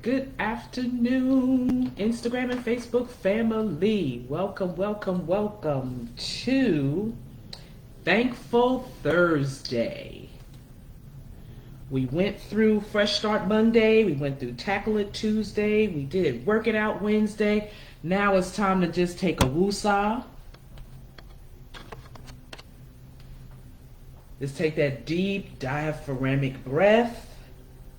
Good afternoon, Instagram and Facebook family. Welcome, welcome, welcome to Thankful Thursday. We went through Fresh Start Monday, we went through Tackle It Tuesday, we did Work It Out Wednesday. Now it's time to just take a woosah. Let's take that deep diaphragmatic breath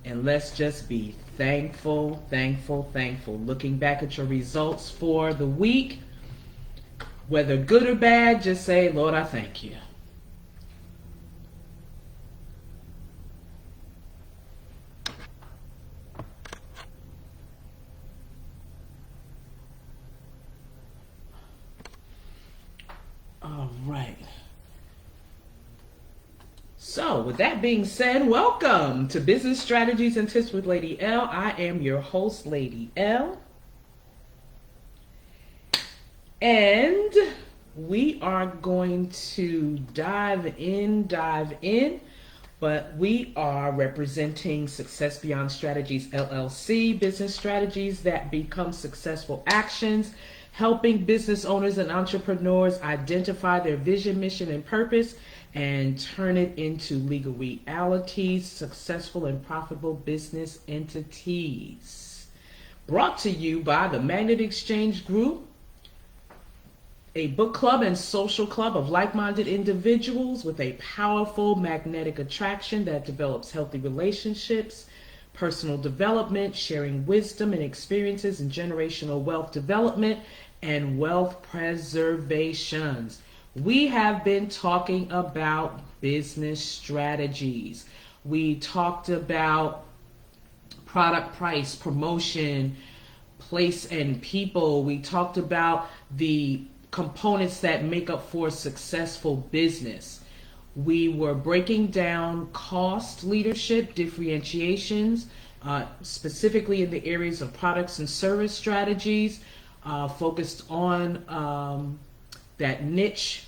and let's just be thankful, thankful, thankful. Looking back at your results for the week, whether good or bad, just say, Lord, I thank you. All right. So, with that being said, welcome to Business Strategies and Tips with Lady L. I am your host, Lady L. And we are going to dive in, but we are representing Success Beyond Strategies, LLC, business strategies that become successful actions, helping business owners and entrepreneurs identify their vision, mission, and purpose, and turn it into legal realities, successful and profitable business entities. Brought to you by the Magnet Exchange Group, a book club and social club of like-minded individuals with a powerful magnetic attraction that develops healthy relationships, personal development, sharing wisdom and experiences, and generational wealth development and wealth preservations. We have been talking about business strategies. We talked about product price, promotion, place, and people. We talked about the components that make up for successful business. We were breaking down cost leadership, differentiations, specifically in the areas of products and service strategies, focused on that niche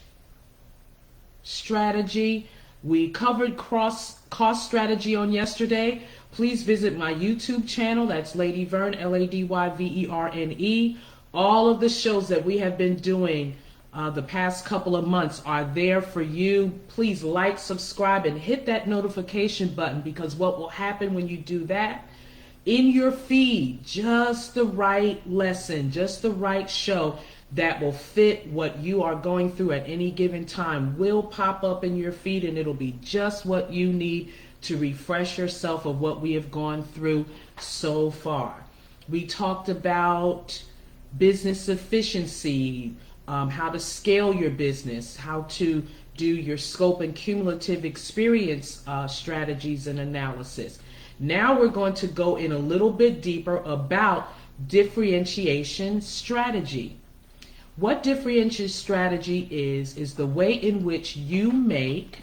strategy. We covered cost strategy on yesterday. Please visit my YouTube channel. That's Lady Verne, Ladyverne. All of the shows that we have been doing the past couple of months are there for you. Please like, subscribe, and hit that notification button, because what will happen when you do that, in your feed, just the right lesson, just the right show that will fit what you are going through at any given time will pop up in your feed, and it'll be just what you need to refresh yourself of what we have gone through so far. We talked about business efficiency, how to scale your business, how to do your scope and cumulative experience strategies and analysis. Now we're going to go in a little bit deeper about differentiation strategy. What differentiation strategy is the way in which you make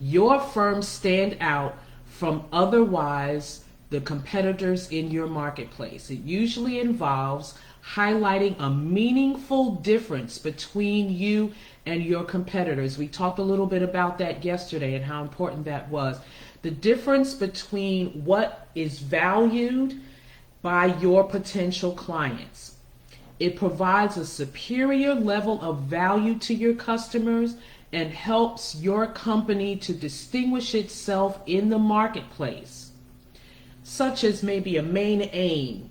your firm stand out from otherwise the competitors in your marketplace. It usually involves highlighting a meaningful difference between you and your competitors. We talked a little bit about that yesterday and how important that was. The difference between what is valued by your potential clients. It provides a superior level of value to your customers and helps your company to distinguish itself in the marketplace, such as maybe a main aim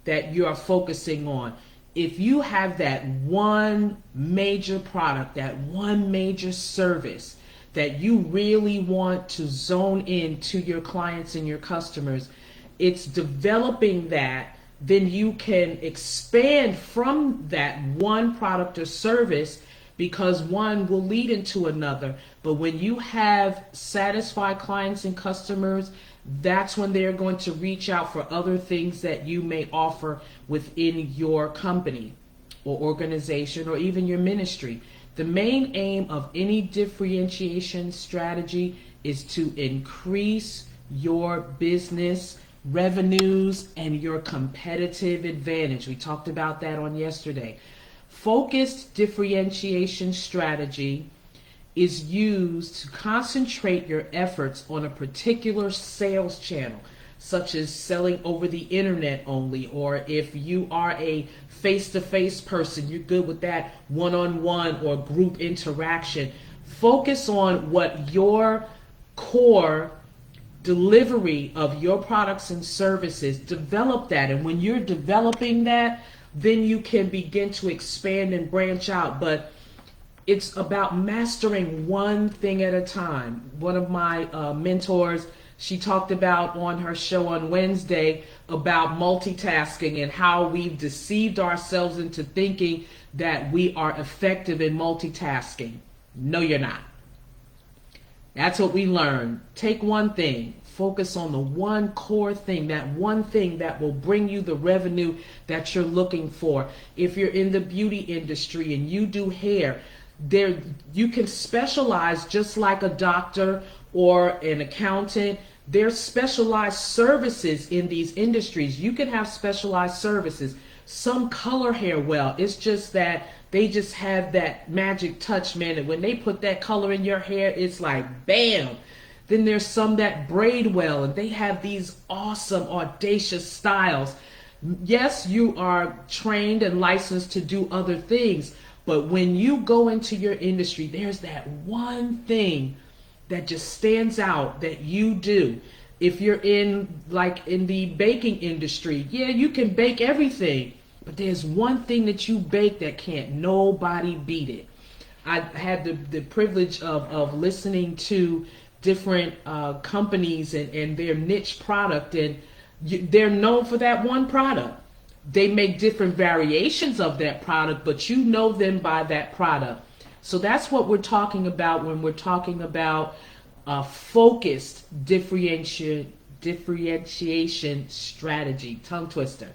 that you are focusing on. If you have that one major product, that one major service that you really want to zone in to your clients and your customers, it's developing that. Then you can expand from that one product or service, because one will lead into another. But when you have satisfied clients and customers, that's when they're going to reach out for other things that you may offer within your company or organization or even your ministry. The main aim of any differentiation strategy is to increase your business revenues and your competitive advantage. We talked about that on yesterday. Focused differentiation strategy is used to concentrate your efforts on a particular sales channel, such as selling over the internet only, or if you are a face-to-face person, you're good with that one-on-one or group interaction. Focus on what your core delivery of your products and services, develop that. And when you're developing that, then you can begin to expand and branch out. But it's about mastering one thing at a time. One of my mentors, she talked about on her show on Wednesday about multitasking and how we've deceived ourselves into thinking that we are effective in multitasking. No, you're not. That's what we learned. Take one thing, focus on the one core thing, that one thing that will bring you the revenue that you're looking for. If you're in the beauty industry and you do hair, there you can specialize just like a doctor or an accountant. There's specialized services in these industries. You can have specialized services. Some color hair well. It's just that they just have that magic touch, man. And when they put that color in your hair, it's like bam. Then there's some that braid well, and they have these awesome, audacious styles. Yes, you are trained and licensed to do other things, but when you go into your industry, there's that one thing that just stands out that you do. If you're in the baking industry, yeah, you can bake everything, but there's one thing that you bake that can't nobody beat it. I had the privilege of listening to different companies and their niche product, and they're known for that one product. They make different variations of that product, but you know them by that product. So that's what we're talking about when we're talking about focused differentiation strategy. Tongue twister.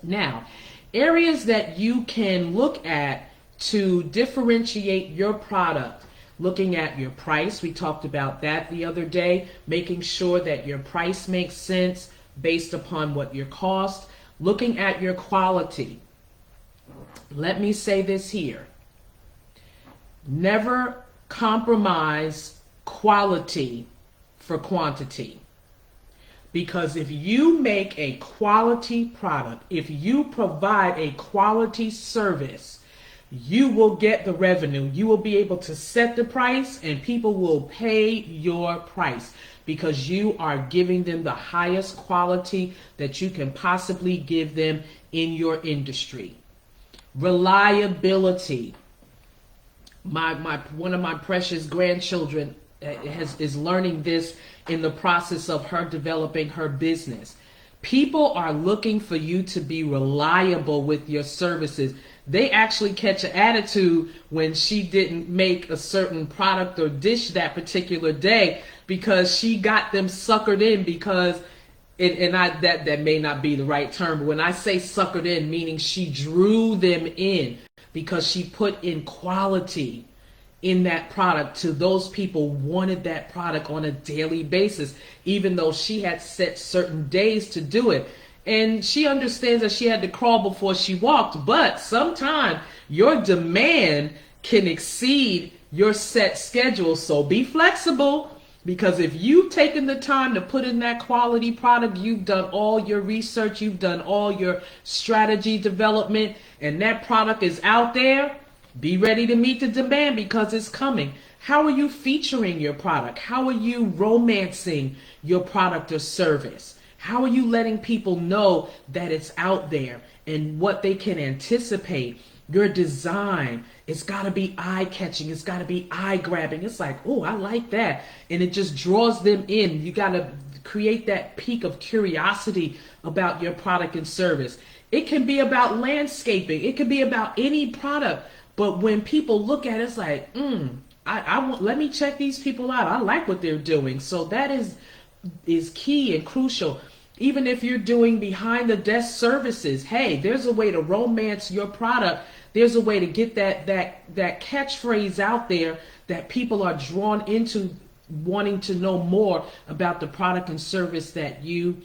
Now, areas that you can look at to differentiate your product. Looking at your price, we talked about that the other day, making sure that your price makes sense based upon what your cost. Looking at your quality. Let me say this here. Never compromise quality for quantity. Because if you make a quality product, if you provide a quality service, you will get the revenue. You will be able to set the price and people will pay your price because you are giving them the highest quality that you can possibly give them in your industry. Reliability. One of my precious grandchildren is learning this in the process of her developing her business. People are looking for you to be reliable with your services. They actually catch an attitude when she didn't make a certain product or dish that particular day because she got them suckered in because, that may not be the right term, but when I say suckered in, meaning she drew them in because she put in quality in that product to those people wanted that product on a daily basis, even though she had set certain days to do it. And she understands that she had to crawl before she walked, but sometimes your demand can exceed your set schedule. So be flexible, because if you've taken the time to put in that quality product, you've done all your research, you've done all your strategy development, and that product is out there, be ready to meet the demand because it's coming. How are you featuring your product? How are you romancing your product or service? How are you letting people know that it's out there and what they can anticipate? Your design, it's got to be eye-catching. It's got to be eye-grabbing. It's like, oh, I like that. And it just draws them in. You got to create that peak of curiosity about your product and service. It can be about landscaping. It could be about any product. But when people look at it, it's like, let me check these people out. I like what they're doing. So that is key and crucial. Even if you're doing behind the desk services, hey, there's a way to romance your product. There's a way to get that catchphrase out there that people are drawn into wanting to know more about the product and service that you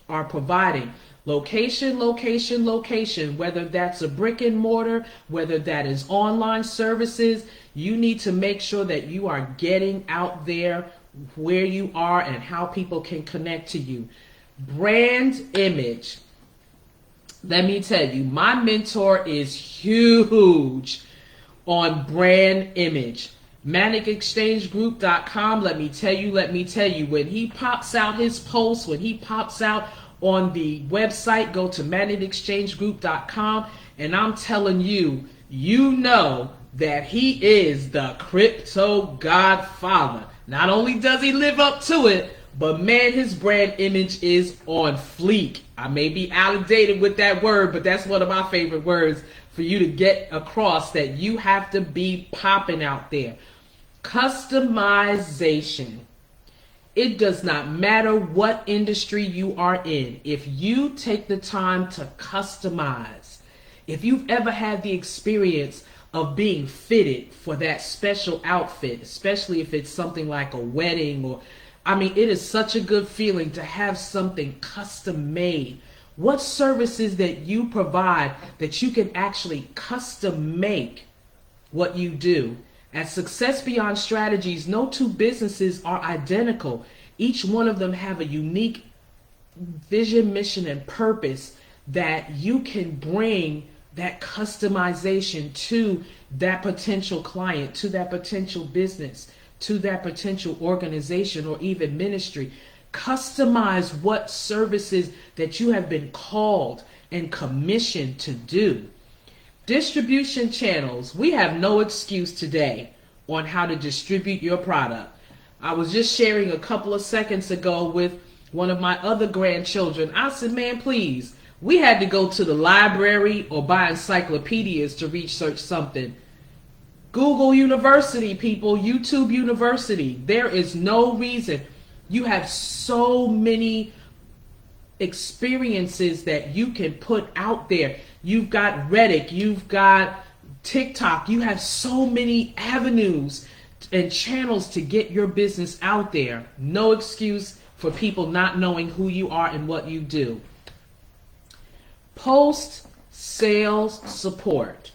are providing. Location, location, location, whether that's a brick and mortar, whether that is online services, you need to make sure that you are getting out there where you are and how people can connect to you. Brand image. Let me tell you, my mentor is huge on brand image. ManicExchangeGroup.com, let me tell you, when he pops out his posts, when he pops out on the website, go to ManicExchangeGroup.com, and I'm telling you, you know that he is the crypto godfather. Not only does he live up to it, but man, his brand image is on fleek. I may be outdated with that word, but that's one of my favorite words for you to get across, that you have to be popping out there. Customization. It does not matter what industry you are in. If you take the time to customize, if you've ever had the experience of being fitted for that special outfit, especially if it's something like a wedding, or it is such a good feeling to have something custom made. What services that you provide that you can actually custom make what you do? At Success Beyond Strategies, no two businesses are identical. Each one of them have a unique vision, mission, and purpose that you can bring that customization to that potential client, to that potential business, to that potential organization, or even ministry. Customize what services that you have been called and commissioned to do. Distribution channels. We have no excuse today on how to distribute your product. I was just sharing a couple of seconds ago with one of my other grandchildren. I said, man, please, we had to go to the library or buy encyclopedias to research something. Google University, people, YouTube University. There is no reason. You have so many experiences that you can put out there. You've got Reddit, you've got TikTok, you have so many avenues and channels to get your business out there. No excuse for people not knowing who you are and what you do. Post sales support.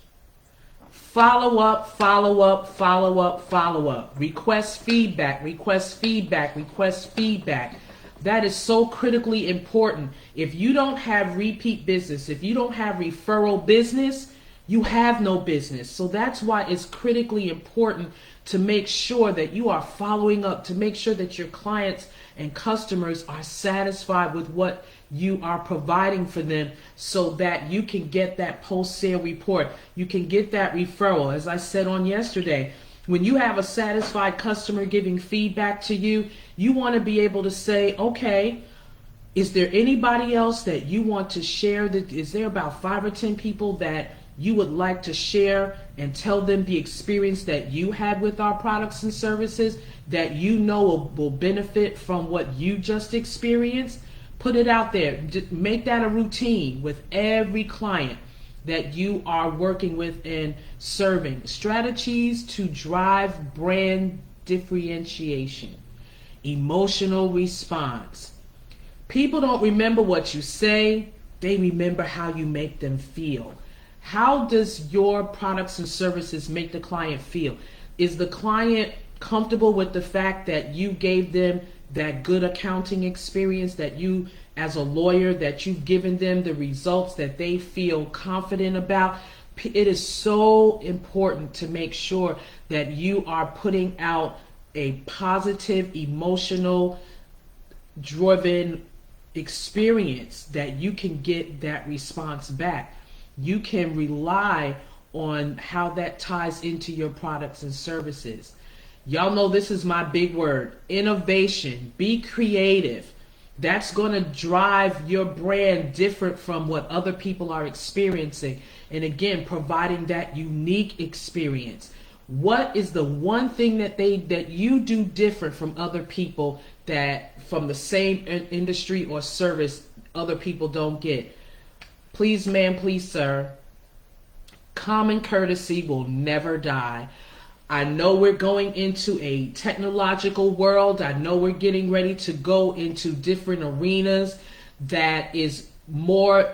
Follow up, follow up, follow up, follow up. Request feedback, request feedback, request feedback. That is so critically important. If you don't have repeat business, if you don't have referral business, you have no business. So that's why it's critically important to make sure that you are following up, to make sure that your clients and customers are satisfied with what you are providing for them, so that you can get that post-sale report. You can get that referral. As I said on yesterday, when you have a satisfied customer giving feedback to you, you want to be able to say, okay, is there anybody else that you want to share? Is there about 5 or 10 people that you would like to share and tell them the experience that you had with our products and services that you know will benefit from what you just experienced? Put it out there. Make that a routine with every client that you are working with and serving. Strategies to drive brand differentiation. Emotional response. People don't remember what you say, they remember how you make them feel. How does your products and services make the client feel? Is the client comfortable with the fact that you gave them that good accounting experience, that you, as a lawyer, that you've given them the results that they feel confident about? It is so important to make sure that you are putting out a positive, emotional, driven experience that you can get that response back. You can rely on how that ties into your products and services. Y'all know this is my big word, innovation. Be creative. That's going to drive your brand different from what other people are experiencing. And again, providing that unique experience. What is the one thing that you do different from other people, that from the same industry or service other people don't get? Please, ma'am, please, sir. Common courtesy will never die. I know we're going into a technological world. I know we're getting ready to go into different arenas that is more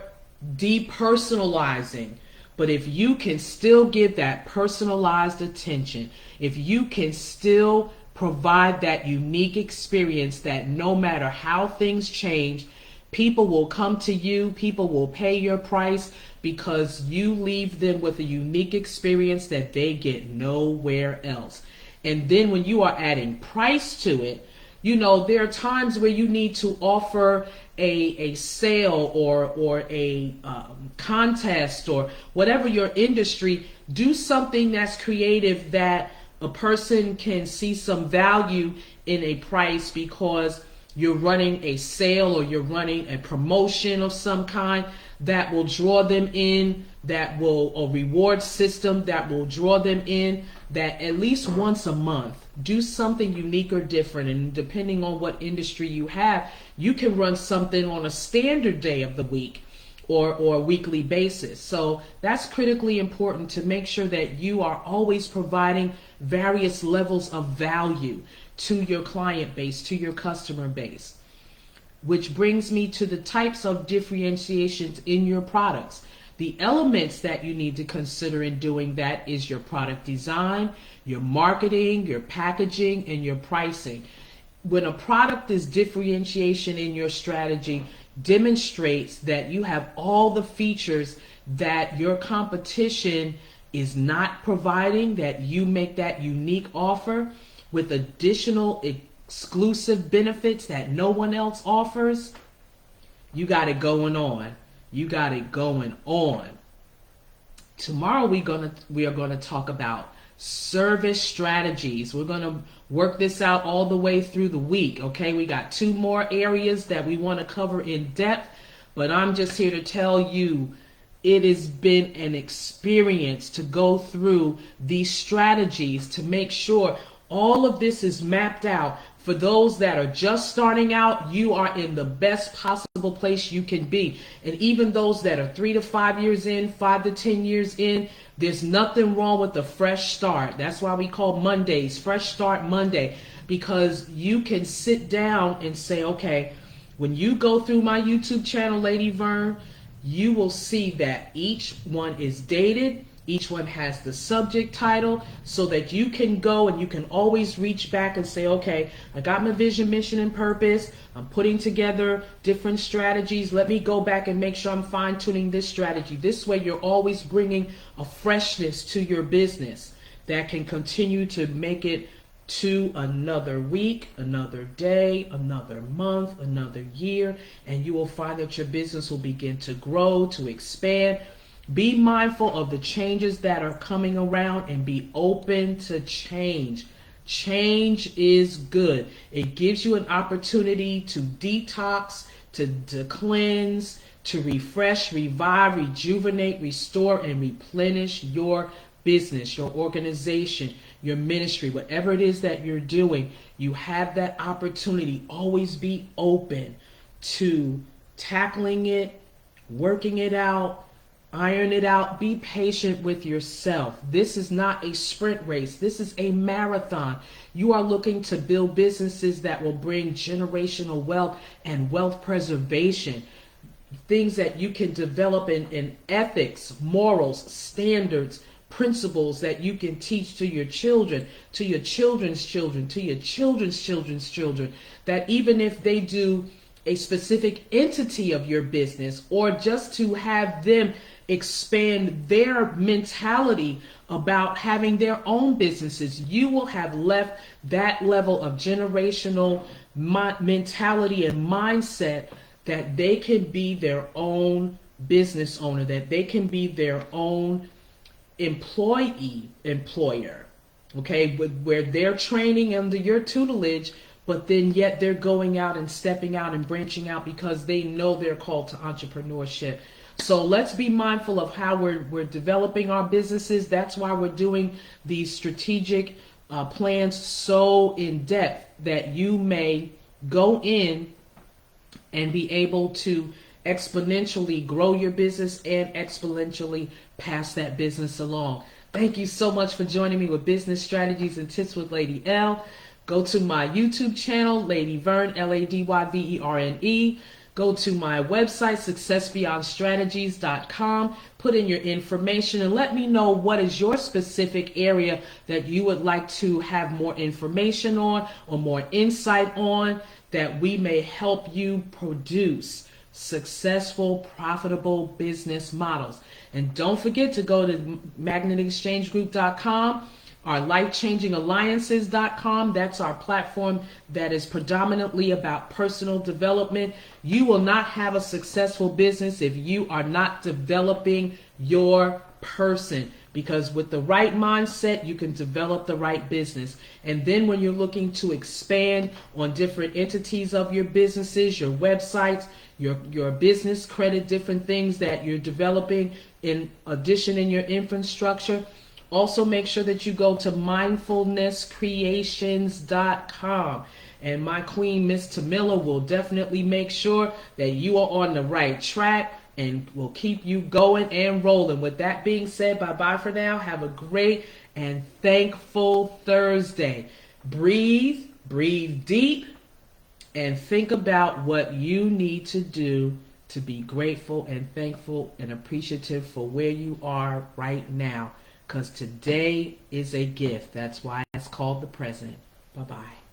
depersonalizing. But if you can still give that personalized attention, if you can still provide that unique experience that no matter how things change, People will come to you, people will pay your price because you leave them with a unique experience that they get nowhere else. And then when you are adding price to it, you know, there are times where you need to offer a sale or a contest or whatever your industry. Do something that's creative that a person can see some value in a price because you're running a sale or you're running a promotion of some kind that will draw them in, that will, a reward system that will draw them in, that at least once a month, do something unique or different. And depending on what industry you have, you can run something on a standard day of the week or a weekly basis. So that's critically important to make sure that you are always providing various levels of value to your client base, to your customer base. Which brings me to the types of differentiations in your products. The elements that you need to consider in doing that is your product design, your marketing, your packaging, and your pricing. When a product is differentiation in your strategy, demonstrates that you have all the features that your competition is not providing, that you make that unique offer with additional exclusive benefits that no one else offers. You got it going on. You got it going on. Tomorrow we are gonna talk about service strategies. We're gonna work this out all the way through the week. Okay, we got 2 more areas that we want to cover in depth, but I'm just here to tell you it has been an experience to go through these strategies to make sure all of this is mapped out. For those that are just starting out, you are in the best possible place you can be. And even those that are 3 to 5 years in, 5 to 10 years in, there's nothing wrong with a fresh start. That's why we call Mondays Fresh Start Monday, because you can sit down and say, okay, when you go through my YouTube channel, Lady Vern, you will see that each one is dated. Each one has the subject title so that you can go and you can always reach back and say, okay, I got my vision, mission, and purpose. I'm putting together different strategies. Let me go back and make sure I'm fine tuning this strategy. This way you're always bringing a freshness to your business that can continue to make it to another week, another day, another month, another year, and you will find that your business will begin to grow, to expand. Be mindful of the changes that are coming around and be open to change. Change is good. It gives you an opportunity to detox, to cleanse, to refresh, revive, rejuvenate, restore, and replenish your business, your organization, your ministry, whatever it is that you're doing. You have that opportunity. Always be open to tackling it, working it out, iron it out. Be patient with yourself. This is not a sprint race. This is a marathon. You are looking to build businesses that will bring generational wealth and wealth preservation. Things that you can develop in ethics, morals, standards, principles that you can teach to your children, to your children's children, to your children's children's children, that even if they do a specific entity of your business, or just to have them expand their mentality about having their own businesses, you will have left that level of generational mentality and mindset that they can be their own business owner, that they can be their own employer, okay, where they're training under your tutelage, but then yet they're going out and stepping out and branching out because they know they're called to entrepreneurship. So let's be mindful of how we're developing our businesses. That's why we're doing these strategic plans so in depth that you may go in and be able to exponentially grow your business and exponentially pass that business along. Thank you so much for joining me with Business Strategies and Tips with Lady L. Go to my YouTube channel, Lady Vern, LadyVerne. Go to my website, successbeyondstrategies.com. Put in your information and let me know what is your specific area that you would like to have more information on or more insight on, that we may help you produce successful, profitable business models. And don't forget to go to magnetexchangegroup.com, our lifechangingalliances.com. That's our platform that is predominantly about personal development. You will not have a successful business if you are not developing your person, because with the right mindset, you can develop the right business. And then when you're looking to expand on different entities of your businesses, your websites, your business credit, different things that you're developing in addition in your infrastructure, also make sure that you go to mindfulnesscreations.com. And my queen, Miss Tamila, will definitely make sure that you are on the right track and will keep you going and rolling. With that being said, bye-bye for now. Have a great and thankful Thursday. Breathe deep, and think about what you need to do to be grateful and thankful and appreciative for where you are right now. Because today is a gift. That's why it's called the present. Bye-bye.